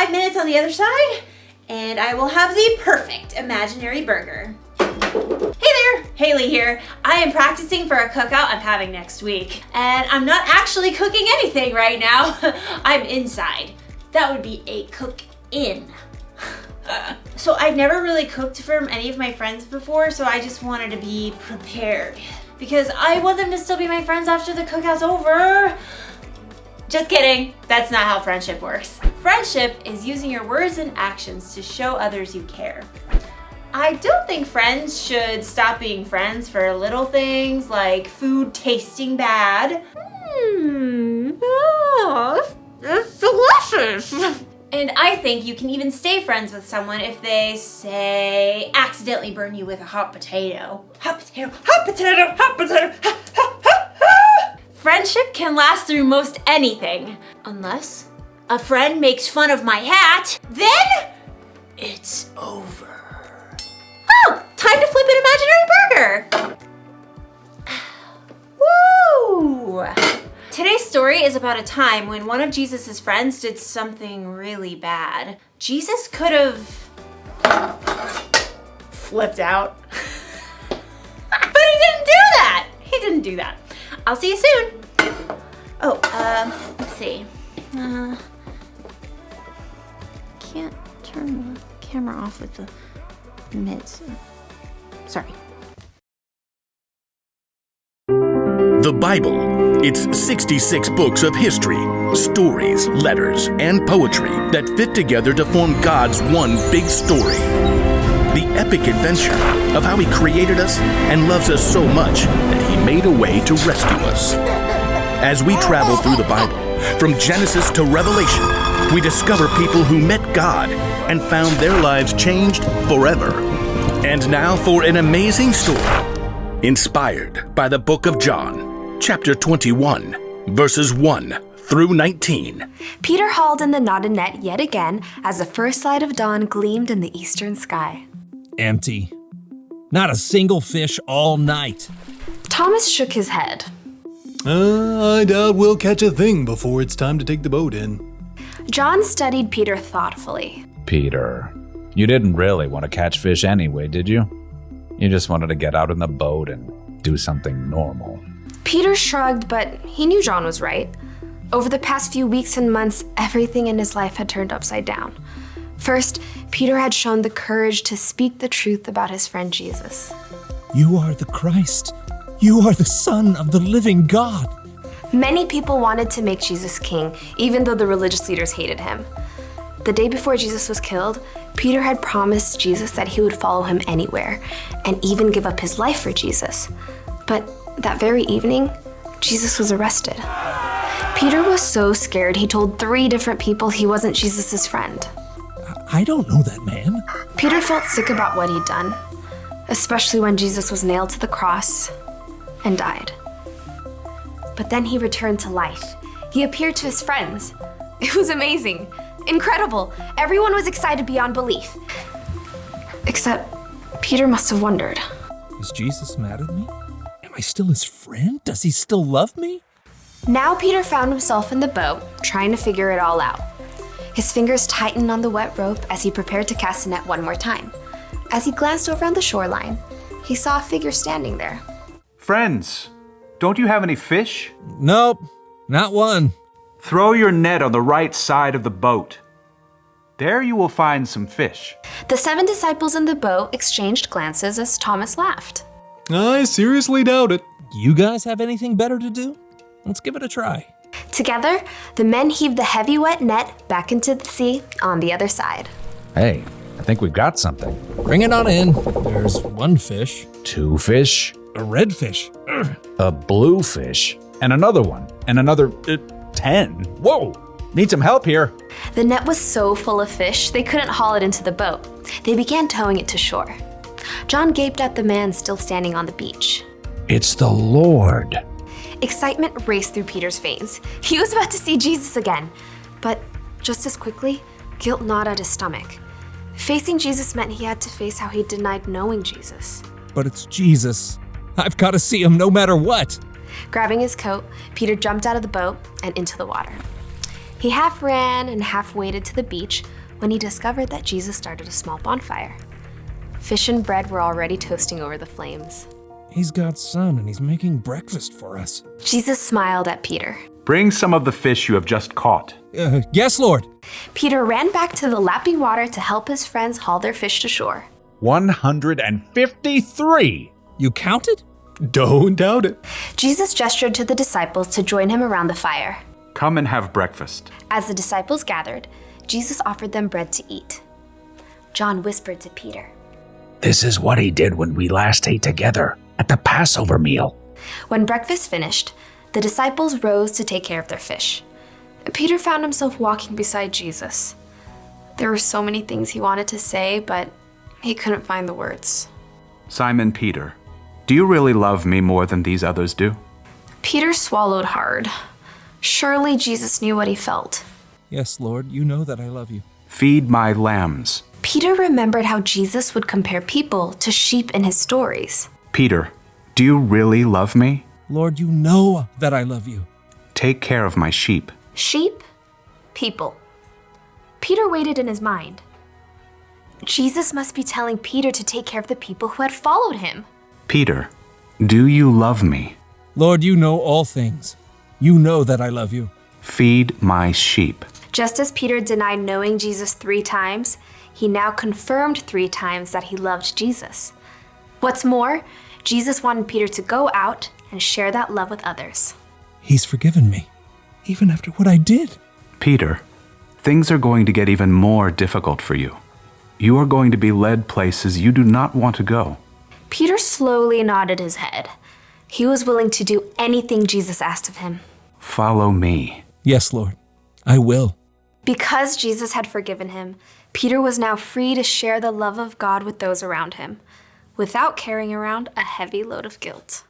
5 minutes on the other side, and I will have the perfect imaginary burger. Hey there, Haley here. I am practicing for a cookout I'm having next week, and I'm not actually cooking anything right now. I'm inside. That would be a cook-in. So I've never really cooked for any of my friends before, so I just wanted to be prepared because I want them to still be my friends after the cookout's over. Just kidding, that's not how friendship works. Friendship is using your words and actions to show others you care. I don't think friends should stop being friends for little things like food tasting bad. Oh, it's delicious. And I think you can even stay friends with someone if they, say, accidentally burn you with a hot potato. Hot potato, hot potato, hot potato, ha, ha, ha, ha. Friendship can last through most anything. Unless a friend makes fun of my hat, then it's over. Oh, time to flip an imaginary burger. Woo! Today's story is about a time when one of Jesus' friends did something really bad. Jesus could have flipped out. But he didn't do that. He didn't do that. I'll see you soon. Oh, let's see. Can't turn the camera off with the mids. Sorry. The Bible. It's 66 books of history, stories, letters, and poetry that fit together to form God's one big story. The epic adventure of how He created us and loves us so much that He made a way to rescue us. As we travel through the Bible, from Genesis to Revelation, we discover people who met God and found their lives changed forever. And now for an amazing story, inspired by the book of John, chapter 21, verses 1 through 19. Peter hauled in the knotted net yet again as the first light of dawn gleamed in the eastern sky. Empty. Not a single fish all night. Thomas shook his head. I doubt we'll catch a thing before it's time to take the boat in. John studied Peter thoughtfully. Peter, you didn't really want to catch fish anyway, did you? You just wanted to get out in the boat and do something normal. Peter shrugged, but he knew John was right. Over the past few weeks and months, everything in his life had turned upside down. First, Peter had shown the courage to speak the truth about his friend Jesus. You are the Christ. You are the Son of the living God. Many people wanted to make Jesus king, even though the religious leaders hated him. The day before Jesus was killed, Peter had promised Jesus that he would follow him anywhere, and even give up his life for Jesus. But that very evening, Jesus was arrested. Peter was so scared he told 3 different people he wasn't Jesus' friend. I don't know that man. Peter felt sick about what he'd done, especially when Jesus was nailed to the cross and died. But then he returned to life. He appeared to his friends. It was amazing, incredible. Everyone was excited beyond belief. Except Peter must have wondered. Is Jesus mad at me? Am I still his friend? Does he still love me? Now Peter found himself in the boat, trying to figure it all out. His fingers tightened on the wet rope as he prepared to cast the net one more time. As he glanced over on the shoreline, he saw a figure standing there. Friends, don't you have any fish? Nope, not one. Throw your net on the right side of the boat. There you will find some fish. The 7 disciples in the boat exchanged glances as Thomas laughed. I seriously doubt it. You guys have anything better to do? Let's give it a try. Together, the men heaved the heavy wet net back into the sea on the other side. Hey, I think we've got something. Bring it on in. There's 1 fish. 2 fish. A red fish. Ugh. A blue fish. And another one. And another 10. Whoa! Need some help here. The net was so full of fish, they couldn't haul it into the boat. They began towing it to shore. John gaped at the man still standing on the beach. It's the Lord. Excitement raced through Peter's veins. He was about to see Jesus again. But just as quickly, guilt gnawed at his stomach. Facing Jesus meant he had to face how he denied knowing Jesus. But it's Jesus. I've got to see him no matter what. Grabbing his coat, Peter jumped out of the boat and into the water. He half ran and half waded to the beach, when he discovered that Jesus started a small bonfire. Fish and bread were already toasting over the flames. He's God's son and he's making breakfast for us. Jesus smiled at Peter. Bring some of the fish you have just caught. Yes, Lord. Peter ran back to the lapping water to help his friends haul their fish to shore. 153. You counted? Don't doubt it. Jesus gestured to the disciples to join him around the fire. Come and have breakfast. As the disciples gathered, Jesus offered them bread to eat. John whispered to Peter. This is what he did when we last ate together at the Passover meal. When breakfast finished, the disciples rose to take care of their fish. Peter found himself walking beside Jesus. There were so many things he wanted to say, but he couldn't find the words. Simon Peter, do you really love me more than these others do? Peter swallowed hard. Surely Jesus knew what he felt. Yes, Lord, you know that I love you. Feed my lambs. Peter remembered how Jesus would compare people to sheep in his stories. Peter, do you really love me? Lord, you know that I love you. Take care of my sheep. Sheep, people. Peter waited in his mind. Jesus must be telling Peter to take care of the people who had followed him. Peter, do you love me? Lord, you know all things. You know that I love you. Feed my sheep. Just as Peter denied knowing Jesus 3 times, he now confirmed 3 times that he loved Jesus. What's more, Jesus wanted Peter to go out and share that love with others. He's forgiven me, even after what I did. Peter, things are going to get even more difficult for you. You are going to be led places you do not want to go. Peter slowly nodded his head. He was willing to do anything Jesus asked of him. Follow me. Yes, Lord, I will. Because Jesus had forgiven him, Peter was now free to share the love of God with those around him, without carrying around a heavy load of guilt.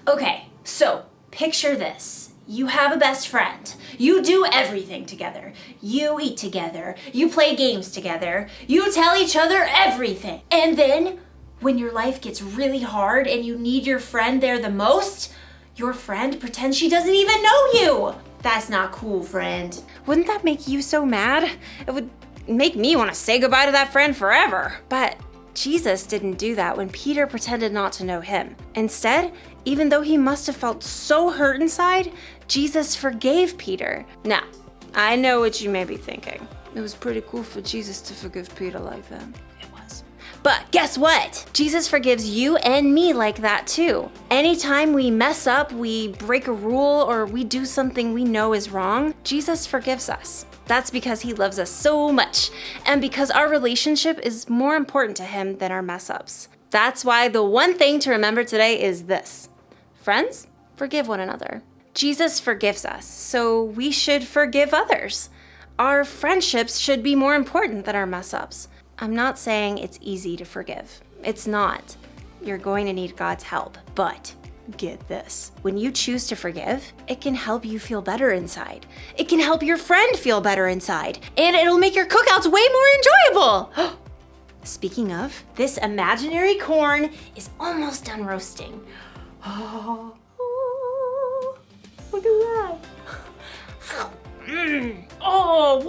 Okay, so picture this. You have a best friend. You do everything together. You eat together. You play games together. You tell each other everything. And then, when your life gets really hard and you need your friend there the most, your friend pretends she doesn't even know you. That's not cool, friend. Wouldn't that make you so mad? It would make me want to say goodbye to that friend forever. But Jesus didn't do that when Peter pretended not to know him. Instead, even though he must have felt so hurt inside, Jesus forgave Peter. Now, I know what you may be thinking. It was pretty cool for Jesus to forgive Peter like that. It was. But guess what? Jesus forgives you and me like that too. Anytime we mess up, we break a rule, or we do something we know is wrong, Jesus forgives us. That's because he loves us so much, and because our relationship is more important to him than our mess ups. That's why the one thing to remember today is this. Friends, forgive one another. Jesus forgives us, so we should forgive others. Our friendships should be more important than our mess ups. I'm not saying it's easy to forgive. It's not. You're going to need God's help, but get this. When you choose to forgive, it can help you feel better inside. It can help your friend feel better inside, and it'll make your cookouts way more enjoyable. Speaking of, this imaginary corn is almost done roasting. Oh, look at that. Oh,